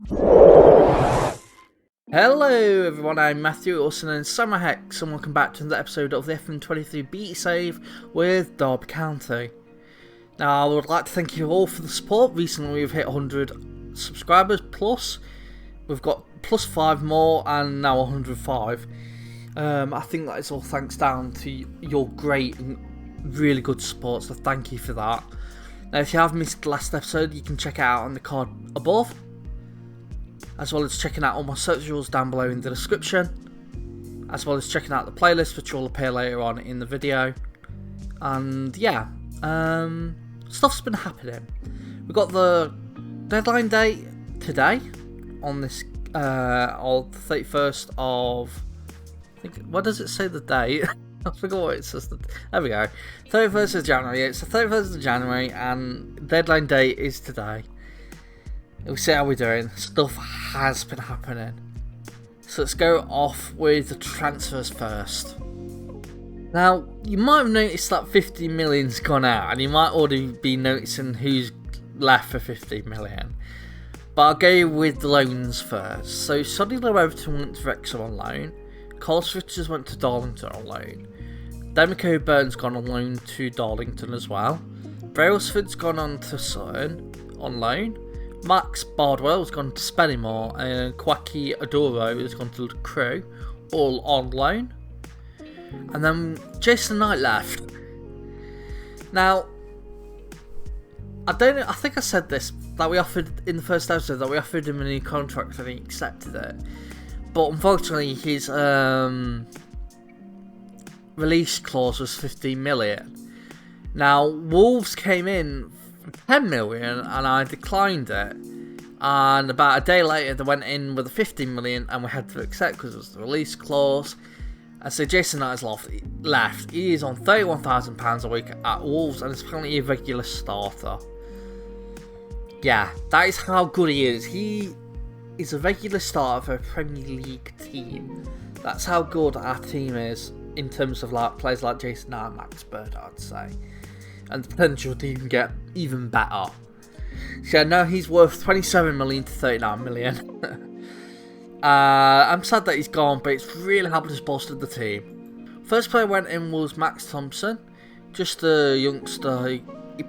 Hello everyone, I'm Matthew, also known as SamuraiHex, and welcome back to another episode of the FM23 Beat Save with Derby County. Now, I would like to thank you all for the support. Recently we've hit 100 subscribers plus. We've got plus 5 more and now 105. I think that is all thanks down to your great and really good support, so thank you for that. Now, if you have missed the last episode, you can check it out on the card above, as well as checking out all my socials down below in the description, as well as checking out the playlist, which will appear later on in the video. And yeah, stuff's been happening. We've got the deadline date today on this, on the 31st of, I think, what does it say the date? I forgot what it says. There we go. 31st of January. It's the 31st of January, and deadline date is today. We'll see how we're doing. Stuff has been happening. So let's go off with the transfers first. Now, you might have noticed that 50 million's gone out, and you might already be noticing who's left for 50 million. But I'll go with the loans first. So Sonny Overton went to Wrexham on loan. Carl Switchers went to Darlington on loan. Demico Byrne's gone on loan to Darlington as well. Brailsford's gone on to Sutton on loan. Max Bardwell has gone to Spennymoor, and Kwaki Adoro has gone to the Crew, all on loan. And then Jason Knight left. Now, I don't know, I think I said this, that we offered, in the first episode, that we offered him a new contract and he accepted it. But unfortunately, his release clause was 15 million. Now, Wolves came in 10 million and I declined it, and about a day later they went in with a 15 million and we had to accept because it was the release clause. And so Jason Knight has left. He is on £31,000 a week at Wolves and is apparently a regular starter. Yeah, that is how good he is. He is a regular starter for a Premier League team. That's how good our team is in terms of like players like Jason Knight and Max Bird, I'd say. And the potential to even get even better. So now he's worth 27 million to 39 million. I'm sad that he's gone, but it's really helped us bolster the team. First player went in was Max Thompson, just a youngster. He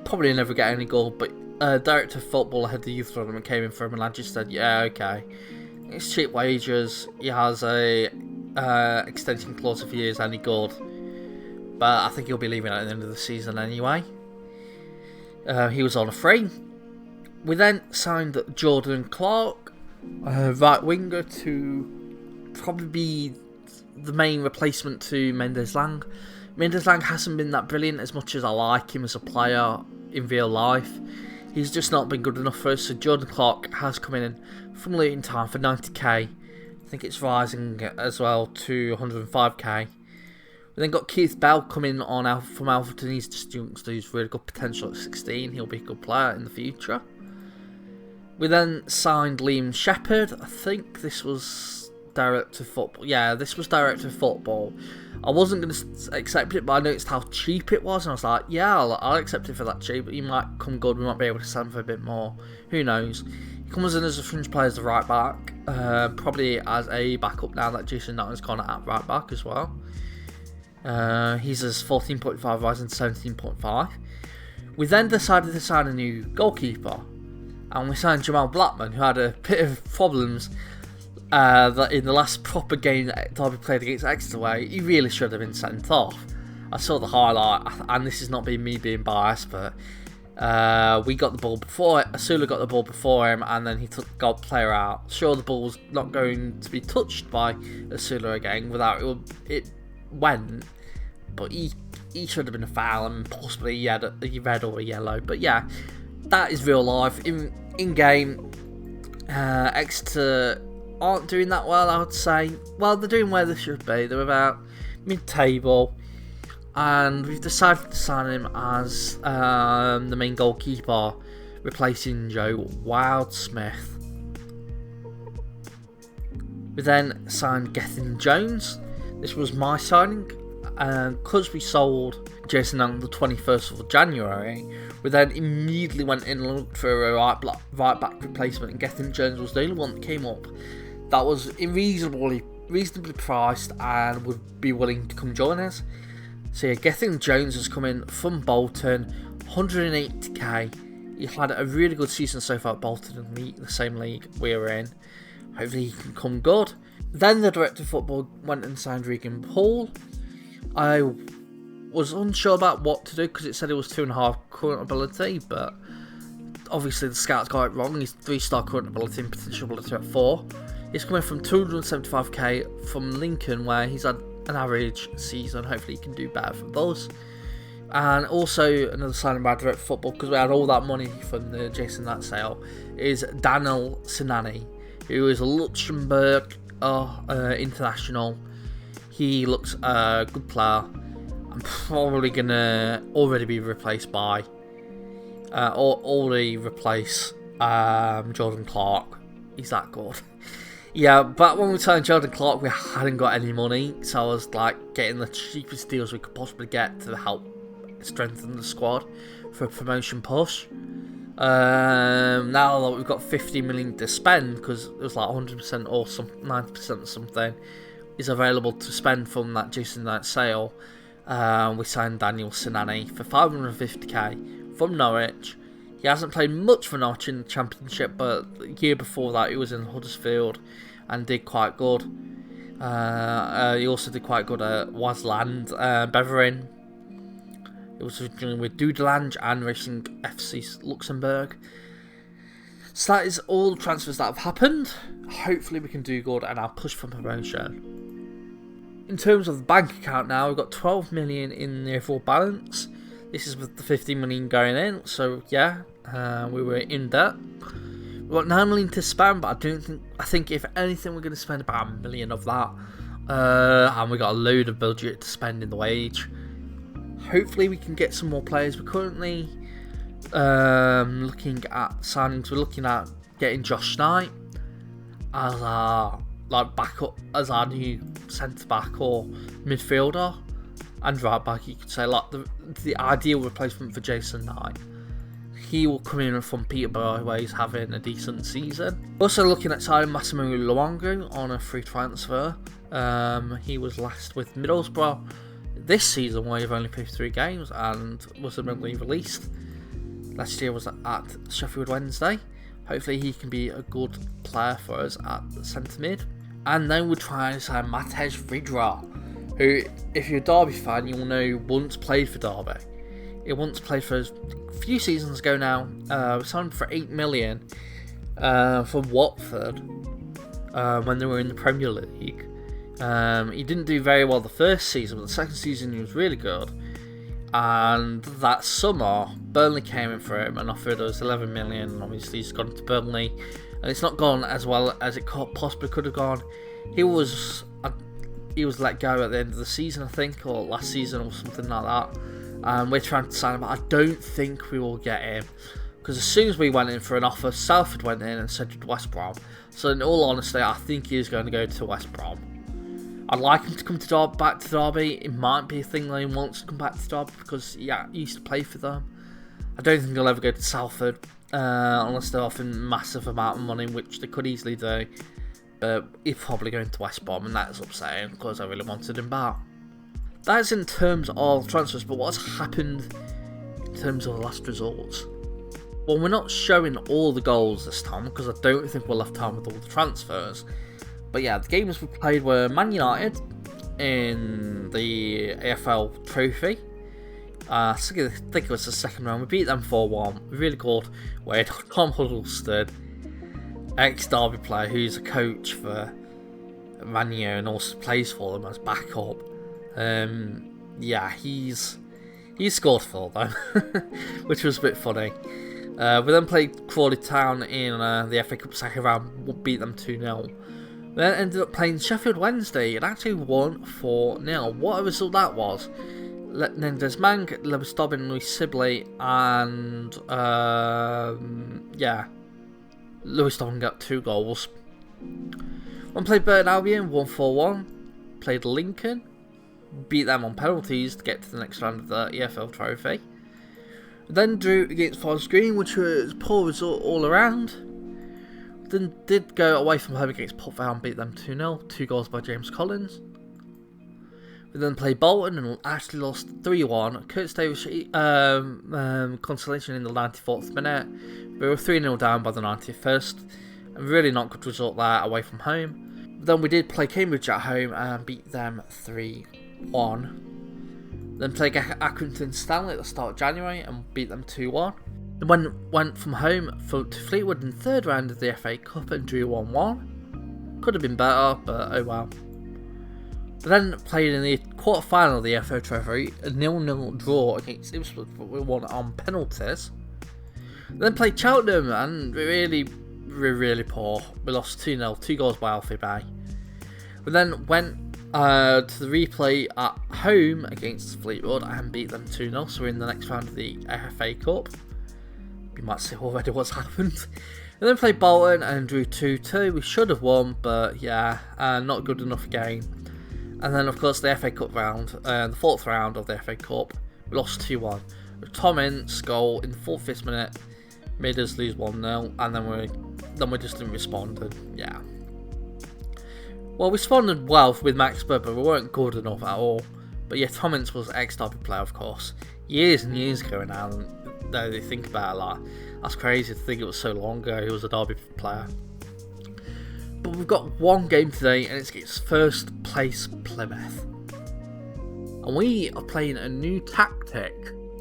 probably never get any goal, but director of football ahead of the youth tournament came in for him, and I just said, yeah, okay. It's cheap wages. He has a extension clause if he is any good. But I think he'll be leaving at the end of the season anyway. He was on a free. We then signed Jordan Clark, right winger, to probably be the main replacement to Mendes Lang. Mendes Lang hasn't been that brilliant as much as I like him as a player in real life. He's just not been good enough for us. So Jordan Clark has come in from Luton Town for 90k. I think it's rising as well to 105k. We then got Keith Bell coming on from Alfreton. He's just youngster who's really good potential at 16. He'll be a good player in the future. We then signed Liam Shepherd. I think this was director of football. Yeah, this was director of football. I wasn't going to accept it, but I noticed how cheap it was, and I was like, yeah, I'll accept it for that cheap. But he might come good. We might be able to sell him for a bit more. Who knows? He comes in as a fringe player as the right back. Probably as a backup now that Jason Knight has gone at right back as well. He's as 14.5 rising to 17.5. We then decided to sign a new goalkeeper, and we signed Jamal Blackman, who had a bit of problems that in the last proper game that Derby played against Exeter, where he really should have been sent off. I saw the highlight, and this is not me being biased, but we got the ball before Asula got the ball before him, and then he got the player out. Sure, the ball was not going to be touched by Asula again without it went, but he should have been a foul, and possibly he had a red or a yellow. But yeah, that is real life. In game, Exeter aren't doing that well, I would say. Well, they're doing where they should be. They're about mid-table, and we've decided to sign him as the main goalkeeper, replacing Joe Wildsmith. We then signed Gethin Jones. This was my signing, because we sold Jason on the 21st of January. We then immediately went in and looked for a right back replacement, and Gethin Jones was the only one that came up that was reasonably priced and would be willing to come join us. So yeah, Gethin Jones has come in from Bolton, 180k. He had a really good season so far at Bolton in the same league we're in. Hopefully he can come good. Then the director of football went and signed Regan Paul. I was unsure about what to do because it said it was 2.5 current ability, but obviously the scouts got it wrong. He's 3-star current ability and potential ability at 4. He's coming from 275k from Lincoln, where he's had an average season. Hopefully he can do better from those. And also another signing by direct football, because we had all that money from the Jason Knight sale, is Daniel Sinani, who is a Luxembourg international. He looks a good player. I'm probably gonna already be replaced by Jordan Clark. He's that good. Yeah, but when we signed Jordan Clark, we hadn't got any money, so I was like getting the cheapest deals we could possibly get to help strengthen the squad for a promotion push. Now that we've got 50 million to spend, because it was like 100% or 90% or something is available to spend from that Jason Knight sale, we signed Daniel Sinani for 550k from Norwich. He hasn't played much for Norwich in the Championship, but the year before that he was in Huddersfield and did quite good. He also did quite good at Wasland, Beveren. It was originally with Dudelange and Racing FC Luxembourg. So that is all the transfers that have happened. Hopefully we can do good and I'll push for promotion. In terms of the bank account now, we've got 12 million in the overall balance. This is with the 15 million going in, so yeah, we were in debt. We've got 9 million to spend, but I think if anything we're going to spend about 1 million of that. And we got a load of budget to spend in the wage. Hopefully we can get some more players. We're currently looking at signings. We're looking at getting Josh Knight as our backup, as our new centre back or midfielder. And right back, you could say, like the ideal replacement for Jason Knight. He will come in from Peterborough, where he's having a decent season. Also looking at signing Massimo Luongo on a free transfer. He was last with Middlesbrough this season, where he've only played 3 games and was immediately released. Last year was at Sheffield Wednesday. Hopefully he can be a good player for us at the centre mid. And then we'll try and sign Matej Vidra, who, if you're a Derby fan, you will know once played for Derby. He once played for us a few seasons ago now. We signed him for 8 million from Watford when they were in the Premier League. He didn't do very well the first season, but the second season he was really good. And that summer, Burnley came in for him and offered us 11 million. And obviously he's gone to Burnley, and it's not gone as well as it possibly could have gone. He was let go at the end of the season, I think, or last season or something like that. And we're trying to sign him, but I don't think we will get him. Because as soon as we went in for an offer, Salford went in and said West Brom. So in all honesty, I think he is going to go to West Brom. I'd like him to come to back to Derby. It might be a thing that he wants to come back to Derby because he used to play for them. I don't think he'll ever go to Salford unless they're offering a massive amount of money, which they could easily do. But he's probably going to West Brom, and that's upsetting because I really wanted him back. That is in terms of transfers, but what's happened in terms of the last results? Well, we're not showing all the goals this time because I don't think we'll have time with all the transfers. But yeah, the games we played were Man United in the AFL Trophy. I think it was the second round. We beat them 4-1. Really good. Where Tom Huddleston, ex-Derby player who's a coach for Man U and also plays for them as backup. Yeah, he scored for them, which was a bit funny. We then played Crawley Town in the FA Cup second round. We beat them 2-0. Then ended up playing Sheffield Wednesday and actually won 4-0. What a result that was. Mendes Mang, Lewis Dobbin, Louis Sibley, and Lewis Dobbin got 2 goals. One played Burton Albion, 1-4-1. Played Lincoln, beat them on penalties to get to the next round of the EFL trophy. Then drew against Forest Green, which was a poor result all around. Then did go away from home against Port Vale and beat them 2-0, 2 goals by James Collins. We then played Bolton and actually lost 3-1. Curtis Davis consolation in the 94th minute. We were 3-0 down by the 91st. A really not good result there away from home. Then we did play Cambridge at home and beat them 3-1. Then played Accrington Stanley at the start of January and beat them 2-1. Then went from home to Fleetwood in the third round of the FA Cup and drew 1-1. Could have been better, but oh well. Then played in the quarter-final of the FA Trophy, a 0-0 draw against Ipswich, but we won on penalties. Then played Cheltenham and really poor. We lost 2-0, 2 goals by Alfie Bay. We then went to the replay at home against Fleetwood and beat them 2-0, so we're in the next round of the FA Cup. You might see already what's happened. And then played Bolton and drew 2-2. We should have won, but yeah, not good enough game. And then, of course, the FA Cup round, the fourth round of the FA Cup, we lost 2-1. Tom Ince goal in the 45th minute made us lose 1-0, and then we just didn't respond. And yeah, well, we responded well with Max Bird, but we weren't good enough at all. But yeah, Tom Ince was ex-Derby player, of course, years and years ago now. Now they think about it, like, that's crazy to think it was so long ago he was a Derby player. But we've got one game today, and it's against first place Plymouth. And we are playing a new tactic.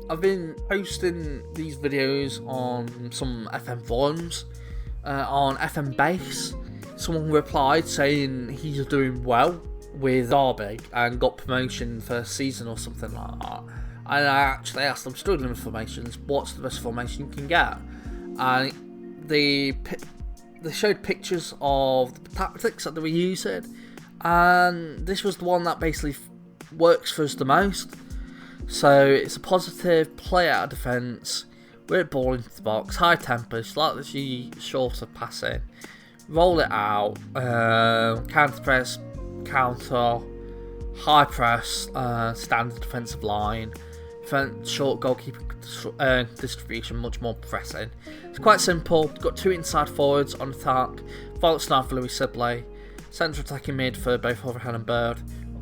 I've been posting these videos on some FM forums, on FM Base. Someone replied saying he's doing well with Derby and got promotion first season or something like that. And I actually asked them, struggling with formations, what's the best formation you can get? And they showed pictures of the tactics that they were using, and this was the one that basically works for us the most. So it's a positive, play out of defence, work ball into the box, high tempo, slightly shorter passing, roll it out, counter press, counter, high press, standard defensive line, short goalkeeper distribution, much more pressing. It's quite simple. Got 2 inside forwards on attack, Falk Snar for Louis Sibley, central attacking mid for both Overhead and Bird,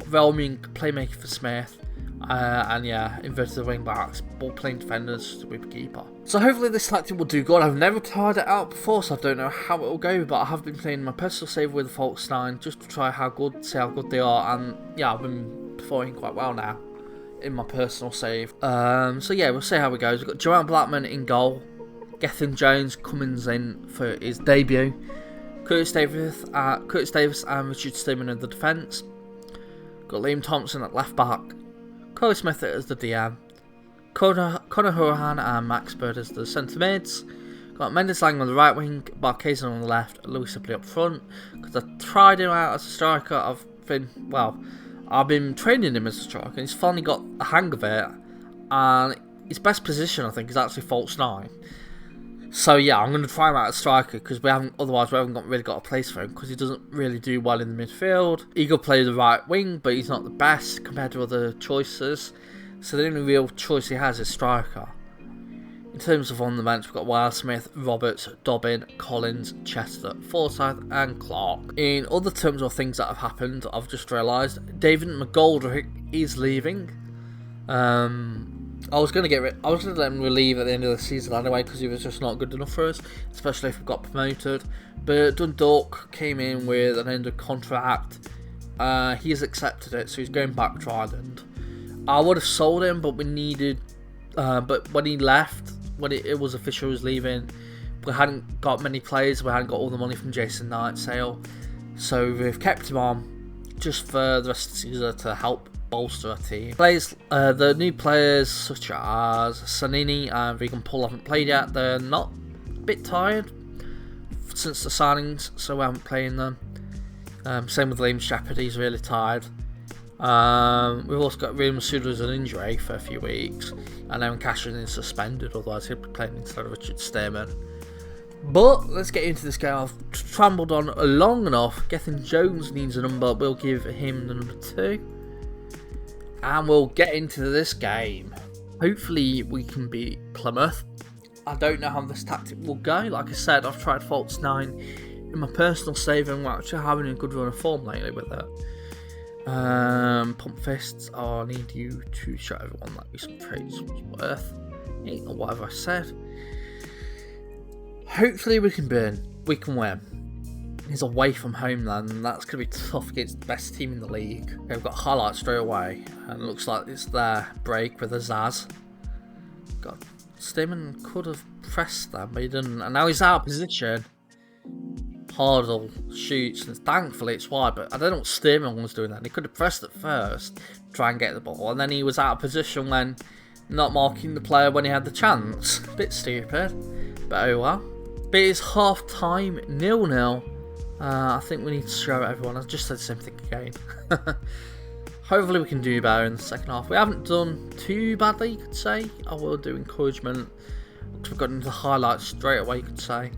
roaming playmaker for Smith, and yeah, inverted wing backs, ball playing defenders with keeper. So hopefully this tactic will do good. I've never tried it out before, so I don't know how it will go, but I have been playing my personal save with the Falk 9 just to try see how good they are, and yeah, I've been performing quite well now in my personal save. So yeah, we'll see how it goes. We've got Joanne Blackman in goal, Gethin Jones Cummins in for his debut, Curtis Davis and Richard Stearman in the defence. Got Liam Thompson at left back, Corey Smith as the DM, Connor Horan and Max Bird as the centre mids. Got Mendes Lang on the right wing, Barkazan on the left, Louis Sibley up front. Because I tried him out as a striker, I've been training him as a striker, and he's finally got a hang of it. And his best position, I think, is actually false 9. So yeah, I'm going to try him out as striker, because we haven't really got a place for him, because he doesn't really do well in the midfield. He could play the right wing, but he's not the best compared to other choices. So the only real choice he has is striker. In terms of on the bench, we've got Wildsmith, Roberts, Dobbin, Collins, Chester, Forsyth and Clark. In other terms of things that have happened, I've just realised David McGoldrick is leaving. I was going to let him leave at the end of the season anyway, because he was just not good enough for us, especially if we got promoted. But Dundalk came in with an end of contract. He has accepted it, so he's going back to Ireland. I would have sold him, but when he left, when it was official he was leaving, we hadn't got many players, we hadn't got all the money from Jason Knight's sale, so we've kept him on just for the rest of the season to help bolster our team. The new players such as Sanini and Regan Paul haven't played yet. They're not a bit tired since the signings, so we haven't playing them. Same with Liam Shepherd, he's really tired. We've also got Real Masuda as an injury for a few weeks, and then Cashman is suspended, otherwise he'll be playing instead of Richard Stearman. But let's get into this game. I've trampled on long enough. Gethin Jones needs a number, we'll give him the number 2. And we'll get into this game. Hopefully we can beat Plymouth. I don't know how this tactic will go. Like I said, I've tried Faults 9 in my personal save and we're actually having a good run of form lately with it. Pump fists. Oh, I need you to show everyone that you some trades was worth. Or whatever I said. Hopefully we can win. He's away from home then, and that's going to be tough against the best team in the league. They've got highlights straight away, and it looks like it's their break with a Zaz. God, Stearman could have pressed them, but he didn't, and now he's out of position. Hardle shoots, and thankfully it's wide, but I don't know what Stearman was doing then. He could have pressed it first, try and get the ball, and then he was out of position when not marking the player when he had the chance. Bit stupid, but oh well. But it's half time, 0-0. I think we need to show everyone. I just said the same thing again. Hopefully we can do better in the second half. We haven't done too badly, you could say. I will do encouragement. We've got into the highlights straight away, you could say.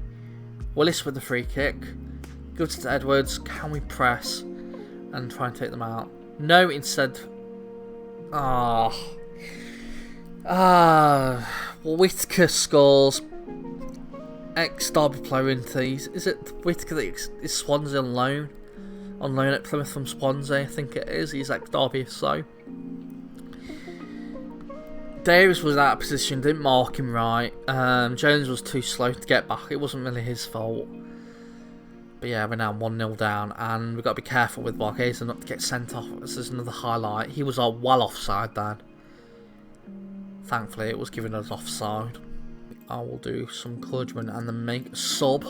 Willis with the free kick. Gives it to Edwards. Can we press and try and take them out? No, instead. Whitaker scores. Ex-Derby player into these. Is it Whitaker that is Swansea on loan? On loan at Plymouth from Swansea, I think it is. He's ex-Derby, so. Davis was out of position, didn't mark him right. Jones was too slow to get back. It wasn't really his fault. But yeah, we're now 1-0 down, and we've got to be careful with Barkeza not to get sent off. This is another highlight. He was well offside then. Thankfully, it was given as offside. I will do some encouragement and then make a sub.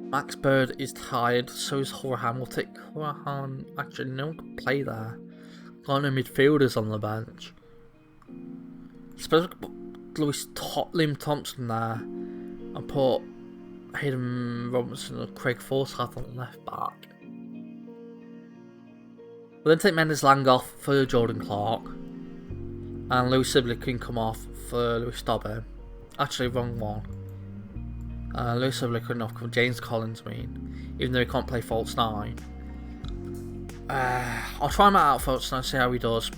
Max Bird is tired, so is Horahan. We'll take Horahan. Actually, no one can play there. Got no midfielders on the bench. I suppose we could put Liam Thompson there and put Hayden Robinson or Craig Forsyth on the left back. We'll then take Mendes Lang off for Jordan Clark. And Lewis Sibley can come off for Lewis Dobbin. Actually, wrong one. Lewis Sibley couldn't off for James Collins, even though he can't play Faults 9. I'll try him out Faults 9, see how he does.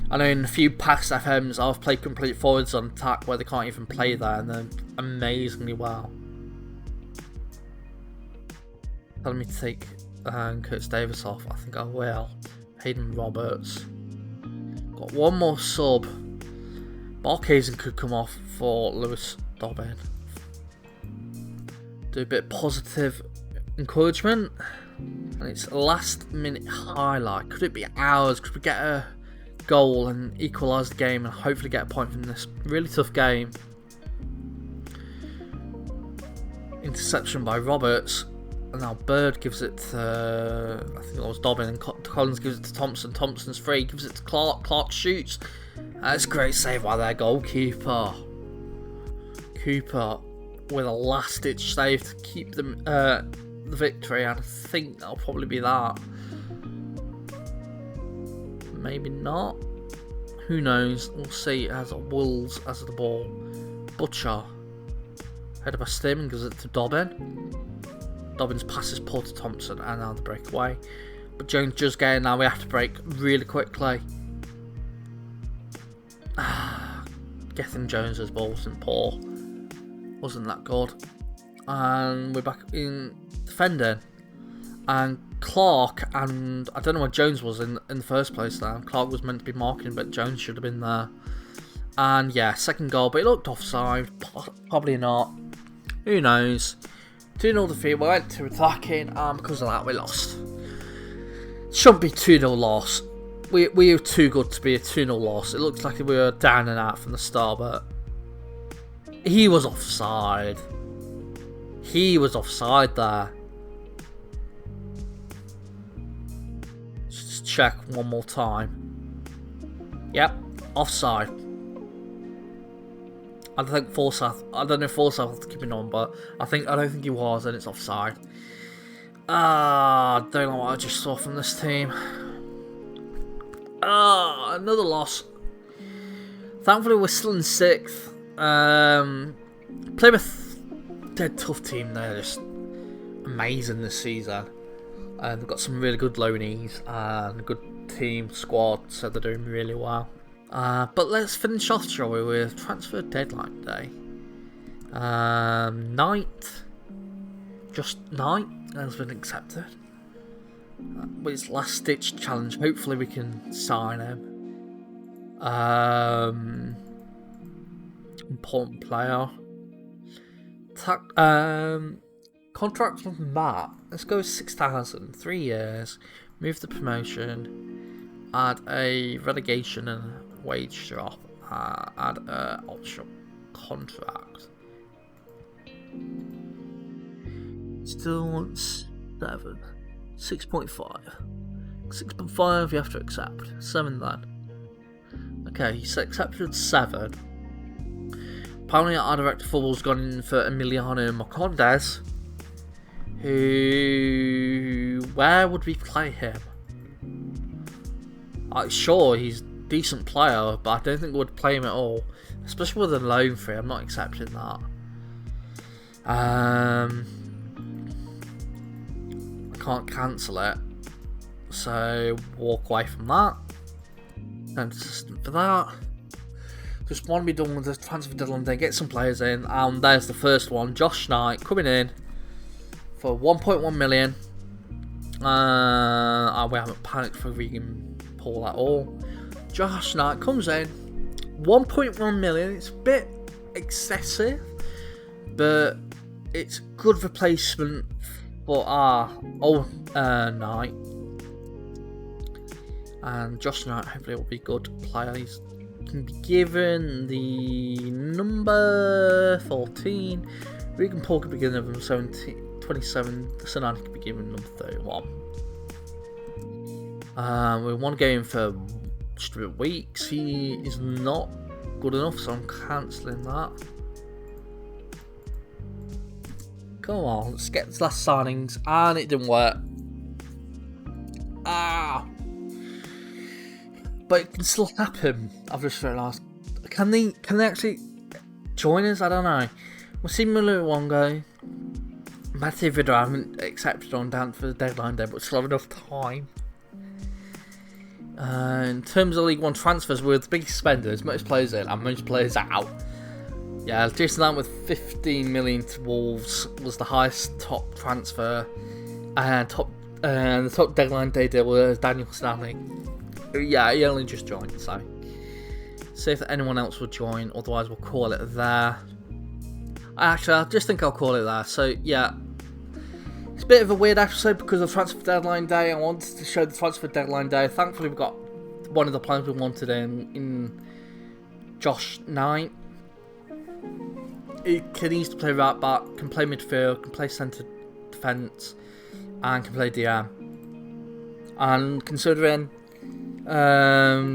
I know in a few past FMs I've played complete forwards on attack where they can't even play there, and they're amazingly well. Telling me to take Curtis Davis off, I think I will. Hayden Roberts. Got one more sub. Barkhazen could come off for Lewis Dobbin. Do a bit of positive encouragement. And it's a last minute highlight. Could it be ours? Could we get a goal and equalise the game and hopefully get a point from this really tough game? Interception by Roberts. And now Bird gives it to, I think it was Dobbin, and Collins gives it to Thompson. Thompson's free, gives it to Clark. Clark shoots. That's a great save by their goalkeeper. Cooper with a last-ditch save to keep them the victory, and I think that'll probably be that. Maybe not. Who knows? We'll see. It has Wolves as the ball. Butcher. Headed by Stearman, gives it to Dobbin. Dobbins passes Paul to Thompson, and now the breakaway. But Jones just getting now. We have to break really quickly. Getting Jones's ball wasn't poor. Wasn't that good. And we're back in defending. And Clark, and I don't know where Jones was in the first place there. Clark was meant to be marking, but Jones should have been there. And yeah, second goal, but it looked offside. Probably not. Who knows? 2-0 defeat, we went to attacking, and because of that we lost. Shouldn't be 2-0 loss. We were too good to be a 2-0 loss. It looked like we were down and out from the start, but he was offside. He was offside there. Just check one more time. Yep, offside. I don't know if Forsyth was keeping on, but I don't think he was, and it's offside. I don't know what I just saw from this team. Another loss. Thankfully, we're still in 6th. Plymouth, they're a tough team. They're just amazing this season. And they've got some really good loanees and a good team squad, so they're doing really well. But let's finish off, shall we, with transfer deadline day. Knight, just Knight has been accepted. With his last ditch challenge, hopefully we can sign him. Important player. Contract from Matt. Let's go with 6,000, 3 years. Move the promotion. Add a relegation and wage drop. Add an optional contract. Still wants 7. 6.5. 6.5 you have to accept. 7 then. Okay, he's accepted 7. Apparently our director of football's gone in for Emiliano Marcondes. Where would we play him? Sure, he's a decent player, but I don't think we'd play him at all. Especially with a loan fee, I'm not accepting that. I can't cancel it, so walk away from that. No assistant for that. Just want to be done with the transfer deadline day, get some players in, and there's the first one. Josh Knight coming in for 1.1 million. We haven't panicked for we can pull that all. Josh Knight comes in, 1.1 million. It's a bit excessive, but it's good replacement for our old Knight. And Josh Knight hopefully will be a good player. He can be given the number 14. Regan Paul could be given number 27. Sonani could be given number 31. We want to go in for just a bit weeks. He is not good enough, so I'm cancelling that. Come on, let's get the last signings, and it didn't work. But it can still happen. I've just realised. Can they actually join us? I don't know. We'll see Muluwongo. Matthew Vidra I haven't accepted on down for the deadline day, but still have enough time. In terms of League One transfers, we're the biggest spenders, most players in and most players out. Yeah, Jason Lamb with 15 million to Wolves was the highest top transfer, and the top deadline day deal was Daniel Stanley. Yeah, he only just joined, so see if anyone else will join. Otherwise, we'll call it there. Actually, I just think I'll call it there. So yeah, it's a bit of a weird episode because of transfer deadline day. I wanted to show the transfer deadline day. Thankfully, we got one of the players we wanted in Josh Knight. He can easily play right back, can play midfield, can play centre defence, and can play DM. And considering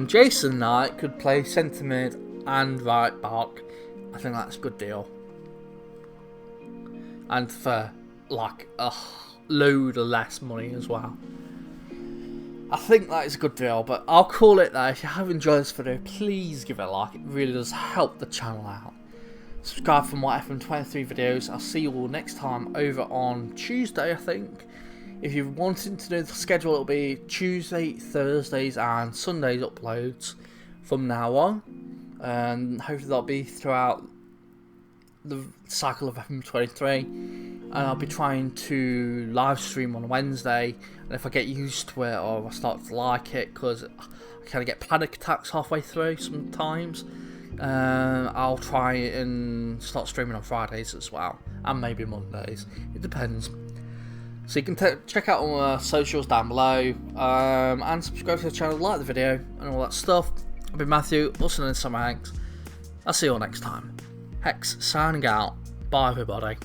Jason Knight could play centre mid and right back, I think that's a good deal. And for like a load of less money as well. I think that is a good deal, but I'll call it there. If you have enjoyed this video, please give it a like. It really does help the channel out. Subscribe for more FM23 videos. I'll see you all next time over on Tuesday, I think. If you're wanting to know the schedule, it'll be Tuesday, Thursdays and Sundays uploads from now on. And hopefully that'll be throughout the cycle of FM23. And I'll be trying to live stream on Wednesday. And if I get used to it or I start to like it, because I kind of get panic attacks halfway through sometimes, I'll try and start streaming on Fridays as well. And maybe Mondays. It depends. So you can check out all our socials down below, and subscribe to the channel, like the video, and all that stuff. I've been Matthew, also known as SamuraiHex. I'll see you all next time. Hex signing out. Bye everybody.